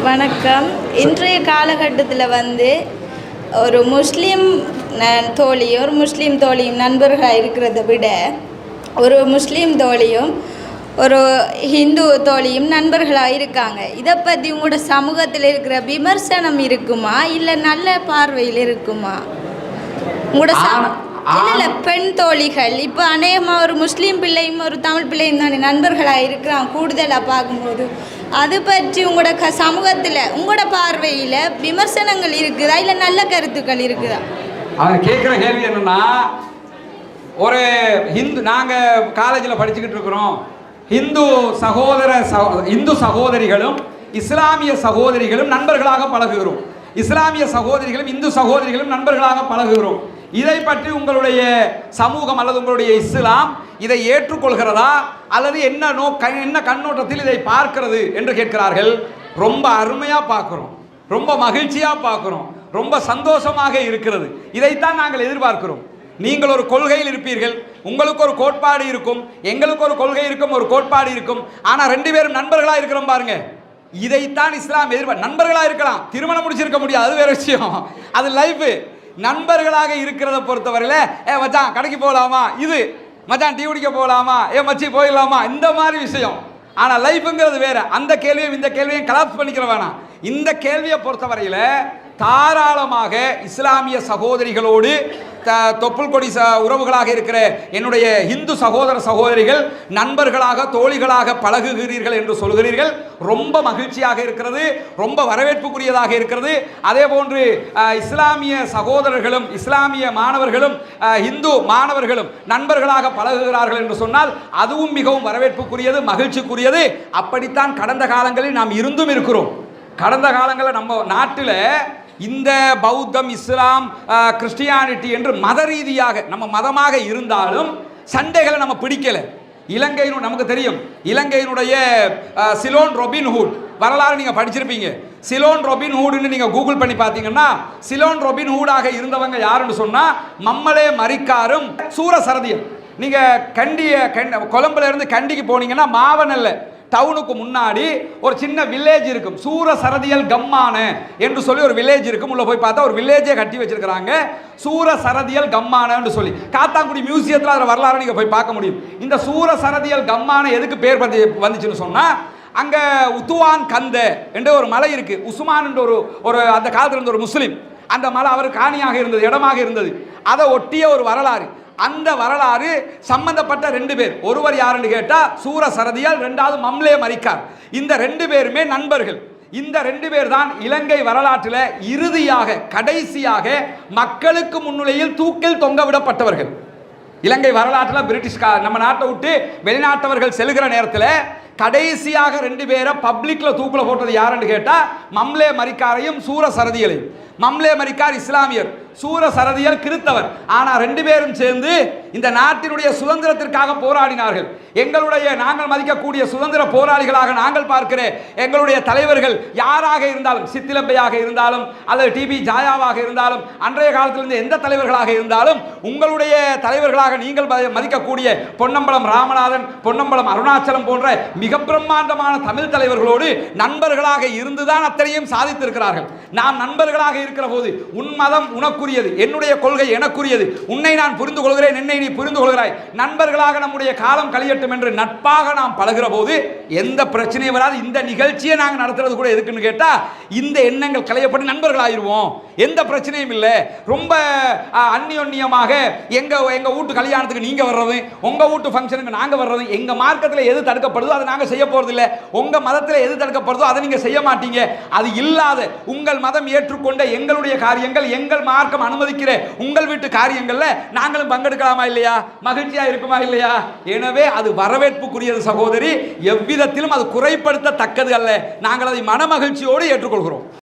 வணக்கம். இன்றைய காலகட்டத்தில் ஒரு முஸ்லீம் தோழியும் ஒரு முஸ்லீம் தோழியும் நண்பர்களாக இருக்கிறத விட ஒரு முஸ்லீம் தோழியும் ஒரு ஹிந்து தோழியும் நண்பர்களாக இருக்காங்க. இதை பற்றி உங்களோட சமூகத்தில் இருக்கிற விமர்சனம் இருக்குமா இல்லை நல்ல பார்வையில் இருக்குமா? உங்களோட இல்லை பெண் தோழிகள் இப்போ அநேகமாக ஒரு முஸ்லீம் பிள்ளையும் ஒரு தமிழ் பிள்ளையும் தானே நண்பர்களாக இருக்கிறான் கூடுதலாக பார்க்கும்போது. அது பற்றி உங்களோட சமூகத்தில் உங்களோட பார்வையில் விமர்சனங்கள் இருக்குதா இல்லை நல்ல கருத்துக்கள் இருக்குதா? அவன் கேட்குற கேள்வி என்னன்னா, ஒரு நாங்கள் காலேஜில் படிச்சுக்கிட்டு இருக்கிறோம். இந்து சகோதரிகளும் இஸ்லாமிய சகோதரிகளும் நண்பர்களாக பழகுகிறோம். இஸ்லாமிய சகோதரிகளும் இந்து சகோதரிகளும் நண்பர்களாக பழகுகிறோம். இதை பற்றி உங்களுடைய சமூகம் அல்லது உங்களுடைய இஸ்லாம் இதை ஏற்றுக்கொள்கிறதா அல்லது என்ன கண்ணோட்டத்தில் இதை பார்க்கிறது என்று கேட்கிறார்கள். ரொம்ப அருமையாக பார்க்கிறோம், ரொம்ப மகிழ்ச்சியாக பார்க்கிறோம், ரொம்ப சந்தோஷமாக இருக்கிறது. இதைத்தான் நாங்கள் எதிர்பார்க்கிறோம். நீங்கள் ஒரு கொள்கையில் இருப்பீர்கள், உங்களுக்கு ஒரு கோட்பாடு இருக்கும், எங்களுக்கு ஒரு கொள்கை இருக்கும், ஒரு கோட்பாடு இருக்கும். ஆனால் ரெண்டு பேரும் நண்பர்களாக இருக்கிறோம் பாருங்க. இதைத்தான் இஸ்லாம் நண்பர்களாக இருக்கலாம், திருமணம் முடிச்சிருக்க முடியாது, அது வேற விஷயம், அது லைஃப். நண்பர்களாக இருக்கிறத பொறுத்தவரையில் மச்சான் கடைக்கு போகலாமா, இது மச்சான் டீ குடிக்க போகலாமா, மச்சி போயிடலாமா, இந்த மாதிரி விஷயம். ஆனால் லைஃபுங்கிறது வேற. அந்த கேள்வியும் இந்த கேள்வியும் கலாப்ஸ் பண்ணிக்கிற வேணாம். இந்த கேள்வியை பொறுத்தவரையில் தாராளமாக இஸ்லாமிய சகோதரிகளோடு தொப்புள் கொடி உறவுகளாக இருக்கிற என்னுடைய இந்து சகோதரிகள் நண்பர்களாக தோழிகளாக பழகுகிறீர்கள் என்று சொல்கிறீர்கள். ரொம்ப மகிழ்ச்சியாக இருக்கிறது, ரொம்ப வரவேற்புக்குரியதாக இருக்கிறது. அதே போன்று இஸ்லாமிய சகோதரர்களும் இஸ்லாமிய மாணவர்களும் இந்து மாணவர்களும் நண்பர்களாக பழகுகிறார்கள் என்று சொன்னால் அதுவும் மிகவும் வரவேற்புக்குரியது, மகிழ்ச்சிக்குரியது. அப்படித்தான் கடந்த காலங்களில் நாம் இருந்தும் இருக்கிறோம். கடந்த காலங்களில் நம்ம நாட்டில் இந்த பௌத்தம், இஸ்லாம், கிறிஸ்டியானிட்டி என்று மத ரீதியாக நம்ம மதமாக இருந்தாலும் சண்டைகளை நம்ம பிடிக்கலை. இலங்கையின் நமக்கு தெரியும், இலங்கையினுடைய சிலோன் ரொபின்ஹுட் வரலாறு நீங்கள் படிச்சிருப்பீங்க. சிலோன் ரொபின்ஹுட்னு நீங்கள் கூகுள் பண்ணி பார்த்தீங்கன்னா சிலோன் ரொபின்ஹுடாக இருந்தவங்க யாருன்னு சொன்னால் மம்மலே மரிக்காரும் சூரசரதியம். நீங்கள் கொலம்புல இருந்து கண்டிக்கு போனீங்கன்னா மாவனல்ல டவுனுக்கு முன்னாடி ஒரு சின்ன வில்லேஜ் இருக்கும், சூரசரதியல் கம்மான என்று சொல்லி ஒரு வில்லேஜ் இருக்கும். உள்ள போய் பார்த்தா ஒரு வில்லேஜே கட்டி வச்சிருக்கிறாங்க, சூரசரதியல் கம்மான சொல்லி. காத்தாங்குடி மியூசியத்தில் அதில் வரலாறு நீங்கள் போய் பார்க்க முடியும். இந்த சூரசரதியல் கம்மான எதுக்கு பேர் வந்துச்சுன்னு சொன்னால், அங்கே உத்துவான் கந்த என்ற ஒரு மலை இருக்கு. உஸ்மான் என்ற ஒரு அந்த காலத்தில் இருந்த ஒரு முஸ்லீம், அந்த மலை அவர் காணியாக இருந்தது, இடமாக இருந்தது. அதை ஒட்டிய ஒரு வரலாறு. அந்த வரலாறு சம்பந்தப்பட்ட ரெண்டு பேர், ஒருவர் யாருன்னு கேட்டால் சூரசரதியால், ரெண்டாவது மம்லே மரிக்கார். இந்த ரெண்டு பேருமே நண்பர்கள். இந்த ரெண்டு பேர் தான் இலங்கை வரலாற்றில் இறுதியாக கடைசியாக மக்களுக்கு முன்னிலையில் தூக்கில் தொங்க விடப்பட்டவர்கள். இலங்கை வரலாற்றில் பிரிட்டிஷ் நம்ம நாட்டை விட்டு வெளிநாட்டவர்கள் செல்கிற நேரத்தில் கடைசியாக ரெண்டு பேரை பப்ளிக்ல தூக்குல போட்டது யாருன்னு கேட்டா மம்லே மரிக்காரையும் சூரசரதியலையும். மம்லே மரிக்கார் இஸ்லாமியர், சூரசரதியல் கிறிஸ்தவர். ஆனால் ரெண்டு பேரும் சேர்ந்து இந்த நாட்டினுடைய சுதந்திரத்திற்காக போராடினார்கள். நாங்கள் மதிக்கக்கூடிய சுதந்திர போராளிகளாக நாங்கள் பார்க்கிற எங்களுடைய தலைவர்கள் யாராக இருந்தாலும், சித்திலப்பையாக இருந்தாலும் அல்லது டிபி ஜாயாவாக இருந்தாலும், அன்றைய காலத்திலிருந்து எந்த தலைவர்களாக இருந்தாலும், உங்களுடைய தலைவர்களாக நீங்கள் மதிக்கக்கூடிய பொன்னம்பலம் ராமநாதன், பொன்னம்பலம் அருணாச்சலம் போன்ற மிக பிரம்மாண்டமான தமிழ் தலைவர்களோடு நண்பர்களாக இருந்துதான் அத்தனையும் சாதித்திருக்கிறார்கள். நாம் நண்பர்களாக இருக்கிற போது உன் மதம் உனக்குரியது, என்னுடைய கொள்கை எனக்குரியது, உன்னை நான் புரிந்து கொள்கிறேன், என்னை நீ புரிந்து கொள்கிறாய், நண்பர்களாக நம்முடைய காலம் கழியட்டும் என்று நட்பாக நாம் பழகிற போது எந்த பிரச்சனையும் வராது. இந்த நிகழ்ச்சியை நாங்கள் நடத்துறது கூட எதுக்குன்னு கேட்டா இந்த எண்ணங்கள் களையப்பட்டு நண்பர்களாயிருவோம், எந்த பிரச்சனையும் இல்லை. ரொம்ப அந்நியோன்யமாக எங்க வீட்டு கல்யாணத்துக்கு நீங்க வர்றது, உங்க வீட்டு ஃபங்க்ஷனுக்கு நாங்க வர்றது, எங்க மார்க்கத்தில் எது தடுக்கப்படுதோ அதை நாங்க செய்ய போறது இல்லை, உங்க மதத்தில் எது தடுக்கப்படுதோ அதை நீங்க செய்ய மாட்டீங்க. அது இல்லாத உங்கள் மதம் ஏற்றுக்கொண்ட எங்களுடைய காரியங்கள், எங்கள் மார்க்கம் அனுமதிக்கிற உங்கள் வீட்டு காரியங்கள்ல நாங்களும் பங்கெடுக்கலாமா இல்லையா? மகிழ்ச்சியா இருக்குமா இல்லையா? எனவே அது வரவேற்புக்குரியது சகோதரி, எவ்விதத்திலும் அது குறைப்படுத்தத்தக்கது அல்ல. நாங்கள் அதை மன மகிழ்ச்சியோடு ஏற்றுக்கொள்கிறோம்.